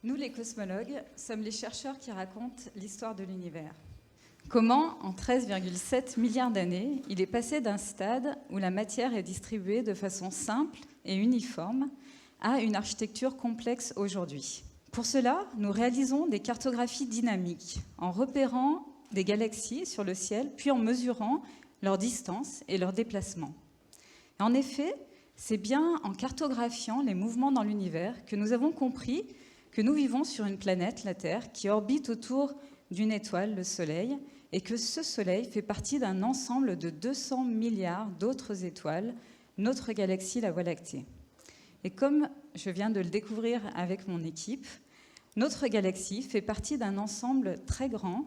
Nous, les cosmologues, sommes les chercheurs qui racontent l'histoire de l'univers. Comment, en 13,7 milliards d'années, il est passé d'un stade où la matière est distribuée de façon simple et uniforme à une architecture complexe aujourd'hui. Pour cela, nous réalisons des cartographies dynamiques en repérant des galaxies sur le ciel, puis en mesurant leur distance et leur déplacement. Et en effet, c'est bien en cartographiant les mouvements dans l'univers que nous avons compris que nous vivons sur une planète, la Terre, qui orbite autour d'une étoile, le Soleil, et que ce Soleil fait partie d'un ensemble de 200 milliards d'autres étoiles, notre galaxie, la Voie lactée. Et comme je viens de le découvrir avec mon équipe, notre galaxie fait partie d'un ensemble très grand,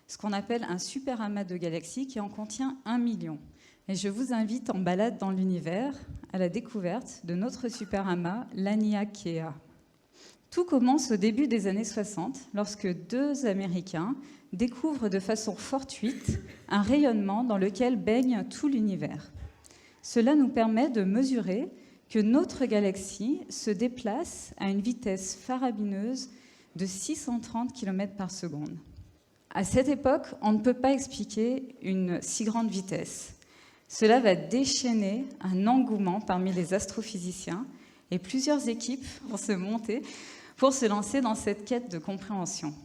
ce qu'on appelle un super amas de galaxies qui en contient 1 million. Et je vous invite en balade dans l'univers à la découverte de notre super amas, Laniakea. Tout commence au début des années 60, lorsque deux Américains découvrent de façon fortuite un rayonnement dans lequel baigne tout l'univers. Cela nous permet de mesurer que notre galaxie se déplace à une vitesse farabineuse de 630 km par seconde. À cette époque, on ne peut pas expliquer une si grande vitesse. Cela va déchaîner un engouement parmi les astrophysiciens et plusieurs équipes vont se monter pour se lancer dans cette quête de compréhension.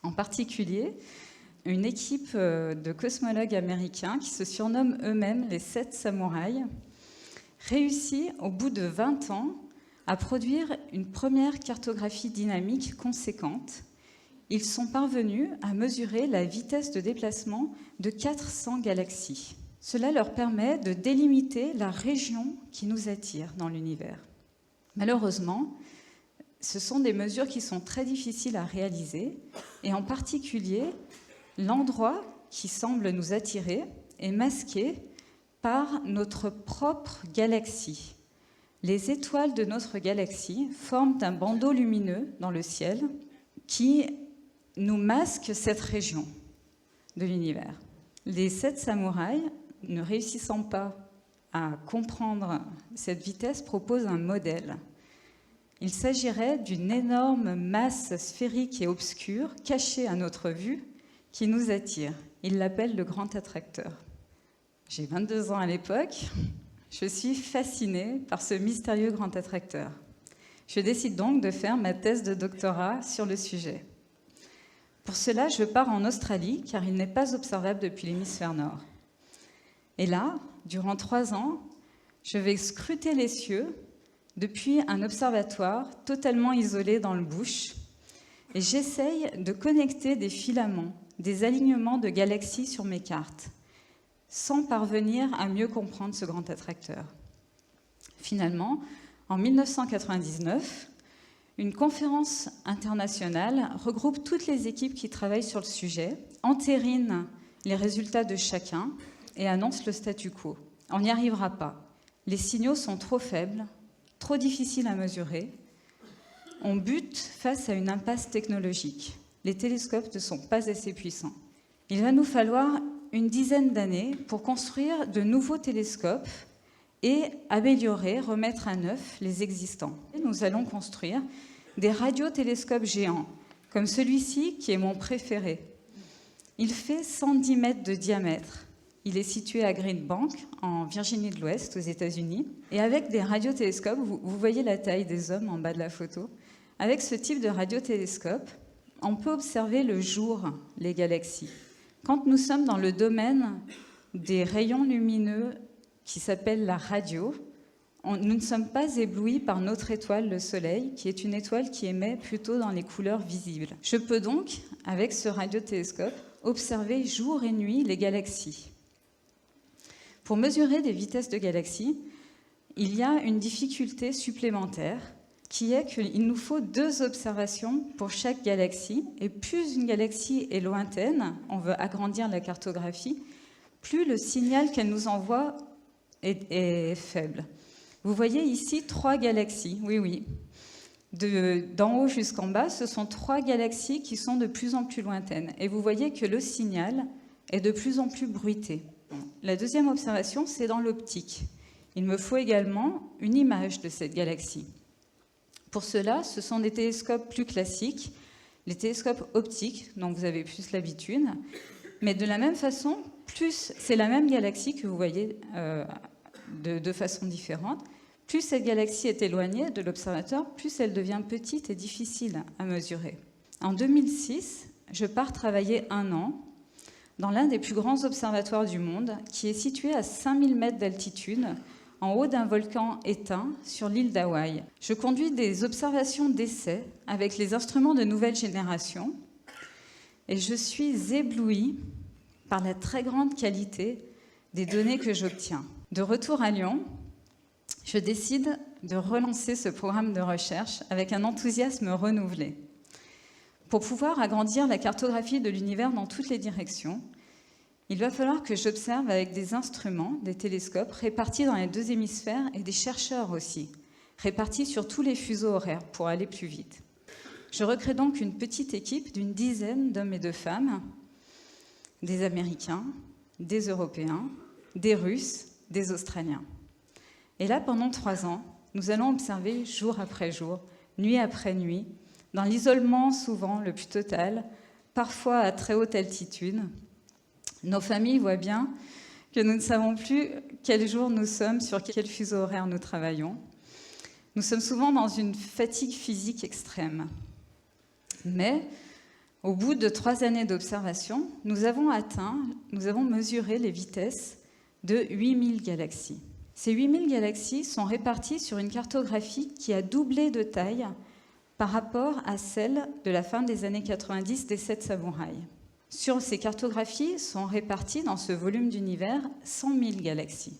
En particulier, une équipe de cosmologues américains qui se surnomment eux-mêmes les 7 samouraïs réussit au bout de 20 ans à produire une première cartographie dynamique conséquente. Ils sont parvenus à mesurer la vitesse de déplacement de 400 galaxies. Cela leur permet de délimiter la région qui nous attire dans l'univers. Malheureusement, ce sont des mesures qui sont très difficiles à réaliser, et en particulier, l'endroit qui semble nous attirer est masqué par notre propre galaxie. Les étoiles de notre galaxie forment un bandeau lumineux dans le ciel qui nous masque cette région de l'univers. Les 7 samouraïs, ne réussissant pas à comprendre cette vitesse, proposent un modèle. Il s'agirait d'une énorme masse sphérique et obscure, cachée à notre vue, qui nous attire. Ils l'appellent le grand attracteur. J'ai 22 ans à l'époque. Je suis fascinée par ce mystérieux grand attracteur. Je décide donc de faire ma thèse de doctorat sur le sujet. Pour cela, je pars en Australie, car il n'est pas observable depuis l'hémisphère nord. Et là, durant 3 ans, je vais scruter les cieux depuis un observatoire totalement isolé dans le bush, et j'essaye de connecter des filaments, des alignements de galaxies sur mes cartes, sans parvenir à mieux comprendre ce grand attracteur. Finalement, en 1999, une conférence internationale regroupe toutes les équipes qui travaillent sur le sujet, entérine les résultats de chacun et annonce le statu quo. On n'y arrivera pas. Les signaux sont trop faibles, trop difficiles à mesurer. On bute face à une impasse technologique. Les télescopes ne sont pas assez puissants. Il va nous falloir une dizaine d'années pour construire de nouveaux télescopes et améliorer, remettre à neuf les existants. Nous allons construire des radiotélescopes géants, comme celui-ci qui est mon préféré. Il fait 110 mètres de diamètre. Il est situé à Green Bank, en Virginie de l'Ouest, aux États-Unis. Et avec des radiotélescopes, vous voyez la taille des hommes en bas de la photo. Avec ce type de radiotélescope, on peut observer le jour les galaxies. Quand nous sommes dans le domaine des rayons lumineux qui s'appelle la radio, nous ne sommes pas éblouis par notre étoile, le Soleil, qui est une étoile qui émet plutôt dans les couleurs visibles. Je peux donc, avec ce radiotélescope, observer jour et nuit les galaxies. Pour mesurer des vitesses de galaxies, il y a une difficulté supplémentaire qui est qu'il nous faut 2 observations pour chaque galaxie. Et plus une galaxie est lointaine, on veut agrandir la cartographie, plus le signal qu'elle nous envoie est faible. Vous voyez ici 3 galaxies, oui. D'en haut jusqu'en bas, ce sont 3 galaxies qui sont de plus en plus lointaines. Et vous voyez que le signal est de plus en plus bruité. La deuxième observation, c'est dans l'optique. Il me faut également une image de cette galaxie. Pour cela, ce sont des télescopes plus classiques, les télescopes optiques, dont vous avez plus l'habitude, mais de la même façon, plus c'est la même galaxie que vous voyez de façon différente, plus cette galaxie est éloignée de l'observateur, plus elle devient petite et difficile à mesurer. En 2006, je pars travailler 1 an dans l'un des plus grands observatoires du monde, qui est situé à 5000 mètres d'altitude, en haut d'un volcan éteint sur l'île d'Hawaï. Je conduis des observations d'essai avec les instruments de nouvelle génération et je suis éblouie par la très grande qualité des données que j'obtiens. De retour à Lyon, je décide de relancer ce programme de recherche avec un enthousiasme renouvelé. Pour pouvoir agrandir la cartographie de l'univers dans toutes les directions, il va falloir que j'observe avec des instruments, des télescopes, répartis dans les 2 hémisphères et des chercheurs aussi, répartis sur tous les fuseaux horaires pour aller plus vite. Je recrée donc une petite équipe d'une dizaine d'hommes et de femmes, des Américains, des Européens, des Russes, des Australiens. Et là, pendant 3 ans, nous allons observer jour après jour, nuit après nuit, dans l'isolement souvent le plus total, parfois à très haute altitude. Nos familles voient bien que nous ne savons plus quel jour nous sommes, sur quel fuseau horaire nous travaillons. Nous sommes souvent dans une fatigue physique extrême. Mais, au bout de 3 années d'observation, nous avons mesuré les vitesses de 8000 galaxies. Ces 8000 galaxies sont réparties sur une cartographie qui a doublé de taille par rapport à celle de la fin des années 90 des 7 samouraïs. Sur ces cartographies sont réparties dans ce volume d'univers 100 000 galaxies,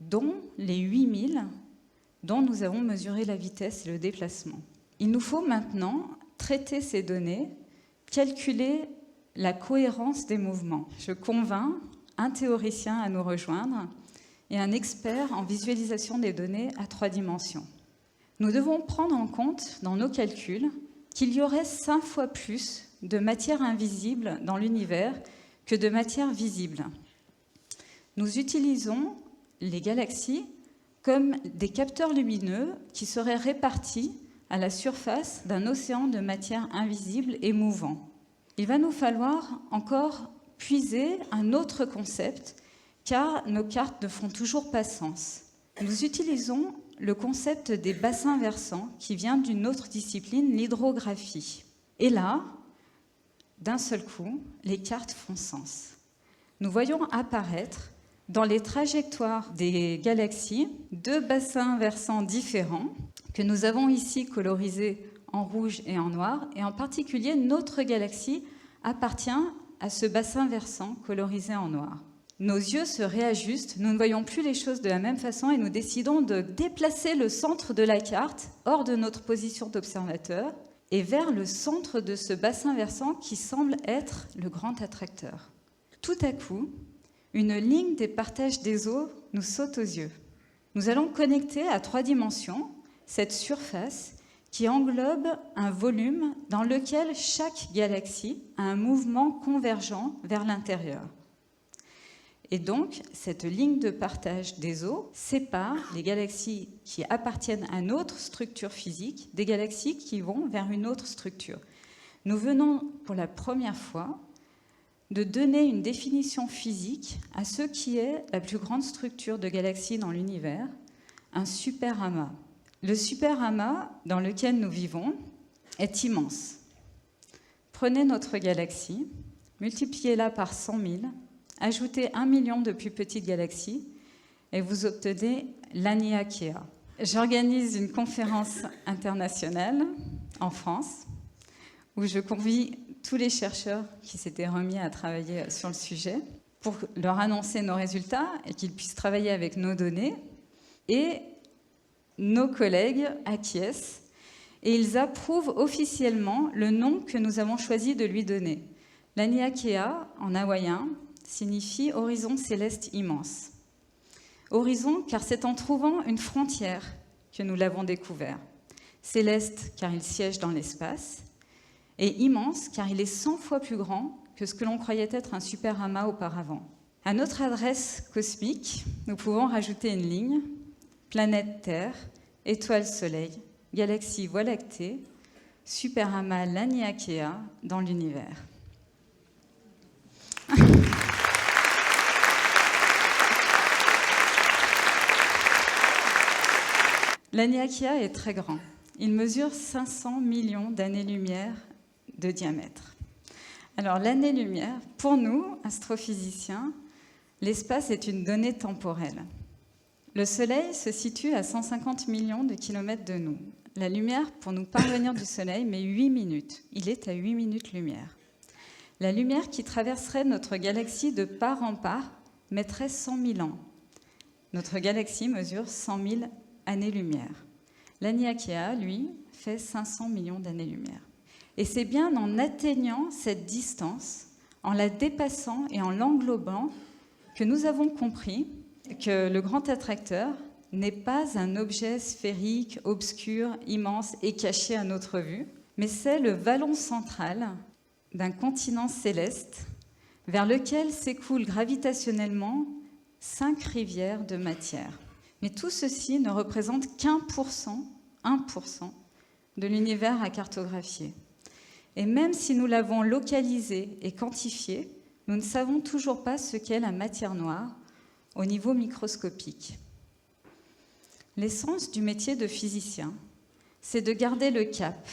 dont les 8000 dont nous avons mesuré la vitesse et le déplacement. Il nous faut maintenant traiter ces données, calculer la cohérence des mouvements. Je convainc un théoricien à nous rejoindre et un expert en visualisation des données à 3 dimensions. Nous devons prendre en compte dans nos calculs qu'il y aurait 5 fois plus de matière invisible dans l'univers que de matière visible. Nous utilisons les galaxies comme des capteurs lumineux qui seraient répartis à la surface d'un océan de matière invisible et mouvant. Il va nous falloir encore puiser un autre concept, car nos cartes ne font toujours pas sens. Nous utilisons le concept des bassins versants qui vient d'une autre discipline, l'hydrographie. Et là, d'un seul coup, les cartes font sens. Nous voyons apparaître dans les trajectoires des galaxies 2 bassins versants différents que nous avons ici colorisés en rouge et en noir, et en particulier notre galaxie appartient à ce bassin versant colorisé en noir. Nos yeux se réajustent, nous ne voyons plus les choses de la même façon et nous décidons de déplacer le centre de la carte hors de notre position d'observateur et vers le centre de ce bassin versant qui semble être le grand attracteur. Tout à coup, une ligne des partages des eaux nous saute aux yeux. Nous allons connecter à 3 dimensions cette surface qui englobe un volume dans lequel chaque galaxie a un mouvement convergent vers l'intérieur. Et donc, cette ligne de partage des eaux sépare les galaxies qui appartiennent à notre structure physique des galaxies qui vont vers une autre structure. Nous venons pour la première fois de donner une définition physique à ce qui est la plus grande structure de galaxies dans l'univers, un superamas. Le superamas dans lequel nous vivons est immense. Prenez notre galaxie, multipliez-la par 100 000, ajoutez 1 million de plus petites galaxies et vous obtenez l'Aniakea. J'organise une conférence internationale en France où je convie tous les chercheurs qui s'étaient remis à travailler sur le sujet pour leur annoncer nos résultats et qu'ils puissent travailler avec nos données. Et nos collègues acquiescent et ils approuvent officiellement le nom que nous avons choisi de lui donner. L'Aniakea, en hawaïen, signifie « horizon céleste immense ». Horizon, car c'est en trouvant une frontière que nous l'avons découvert. Céleste, car il siège dans l'espace. Et immense, car il est 100 fois plus grand que ce que l'on croyait être un superamas auparavant. À notre adresse cosmique, nous pouvons rajouter une ligne, planète Terre, étoile Soleil, galaxie Voie lactée, superamas Laniakea dans l'univers. Laniakea est très grand. Il mesure 500 millions d'années-lumière de diamètre. Alors l'année-lumière, pour nous, astrophysiciens, l'espace est une donnée temporelle. Le Soleil se situe à 150 millions de kilomètres de nous. La lumière, pour nous parvenir du Soleil, met 8 minutes. Il est à 8 minutes lumière. La lumière qui traverserait notre galaxie de part en part mettrait 100 000 ans. Notre galaxie mesure 100 000 années-lumière. Laniakea, lui, fait 500 millions d'années-lumière. Et c'est bien en atteignant cette distance, en la dépassant et en l'englobant, que nous avons compris que le grand attracteur n'est pas un objet sphérique, obscur, immense et caché à notre vue, mais c'est le vallon central d'un continent céleste vers lequel s'écoulent gravitationnellement 5 rivières de matière. Mais tout ceci ne représente qu'1%, 1% de l'univers à cartographier. Et même si nous l'avons localisé et quantifié, nous ne savons toujours pas ce qu'est la matière noire au niveau microscopique. L'essence du métier de physicien, c'est de garder le cap,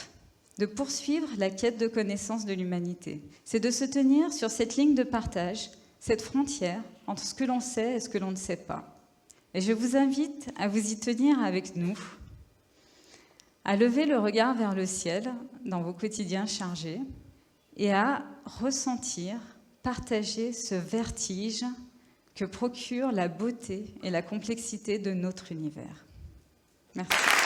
de poursuivre la quête de connaissance de l'humanité. C'est de se tenir sur cette ligne de partage, cette frontière entre ce que l'on sait et ce que l'on ne sait pas. Et je vous invite à vous y tenir avec nous, à lever le regard vers le ciel dans vos quotidiens chargés et à ressentir, partager ce vertige que procure la beauté et la complexité de notre univers. Merci.